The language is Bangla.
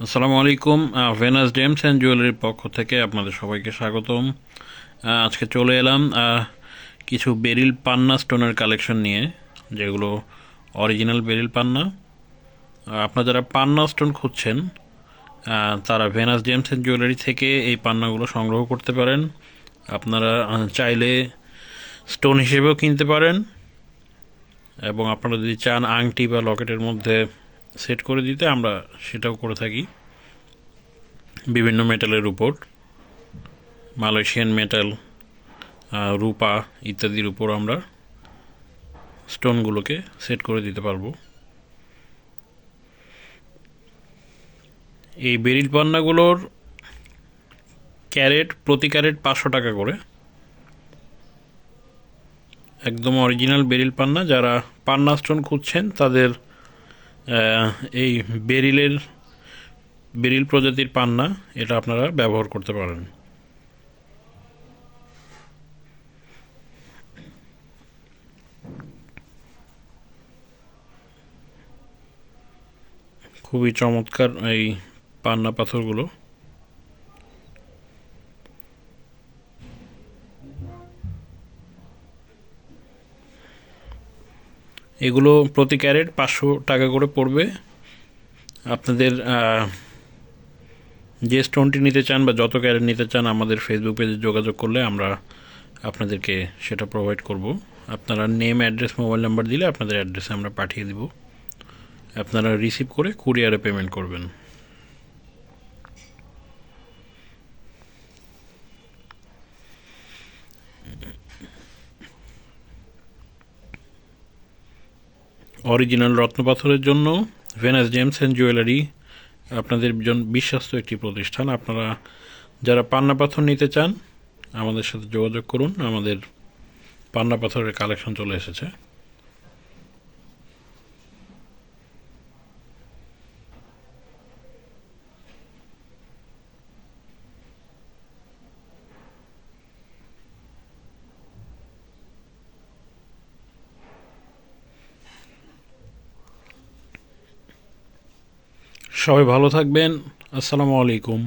আসসালামু আলাইকুম। ভেনাস জেমস অ্যান্ড জুয়েলারির পক্ষ থেকে আপনাদের সবাইকে স্বাগতম। আজকে চলে এলাম কিছু বেরিল পান্না স্টোনের কালেকশন নিয়ে, যেগুলো অরিজিনাল বেরিল পান্না। আপনারা যারা পান্না স্টোন খুঁজছেন তারা ভেনাস জেমস অ্যান্ড জুয়েলারি থেকে এই পান্নাগুলো সংগ্রহ করতে পারেন। আপনারা চাইলে স্টোন হিসেবেও কিনতে পারেন, এবং আপনারা যদি চান আংটি বা লকেটের মধ্যে সেট করে দিতে, আমরা সেটাও করে থাকি। বিভিন্ন মেটালের উপর, মালয়েশিয়ান মেটাল, রূপা ইত্যাদির উপর আমরা স্টোনগুলোকে সেট করে দিতে পারবো। এই বেরিল পান্নাগুলোর প্রতি ক্যারেট 500 টাকা করে। একদম অরিজিনাল বেরিল পান্না। যারা পান্না স্টোন খুঁজছেন তাদের এই বেরিল প্রজাতির পান্না এটা আপনারা ব্যবহার করতে পারেন। খুবই চমৎকার এই পান্না পাথরগুলো। এগুলো প্রতি ক্যারেট 500 টাকা করে পড়বে। আপনাদের যে স্টোনটি নিতে চান বা যত ক্যারেট নিতে চান, আমাদের ফেসবুক পেজে যোগাযোগ করলে আমরা আপনাদেরকে সেটা প্রোভাইড করব। আপনারা নেম, অ্যাড্রেস, মোবাইল নাম্বার দিলে আপনাদের অ্যাড্রেসে আমরা পাঠিয়ে দিব। আপনারা রিসিভ করে কুরিয়ারে পেমেন্ট করবেন। অরিজিনাল রত্নপাথরের জন্য ভেনাস জেমস অ্যান্ড জুয়েলারি আপনাদের বিশ্বস্ত একটি প্রতিষ্ঠান। আপনারা যারা পান্না পাথর নিতে চান আমাদের সাথে যোগাযোগ করুন। আমাদের পান্না পাথরের কালেকশন চলে এসেছে। সবাই ভালো থাকবেন। আসসালামু আলাইকুম।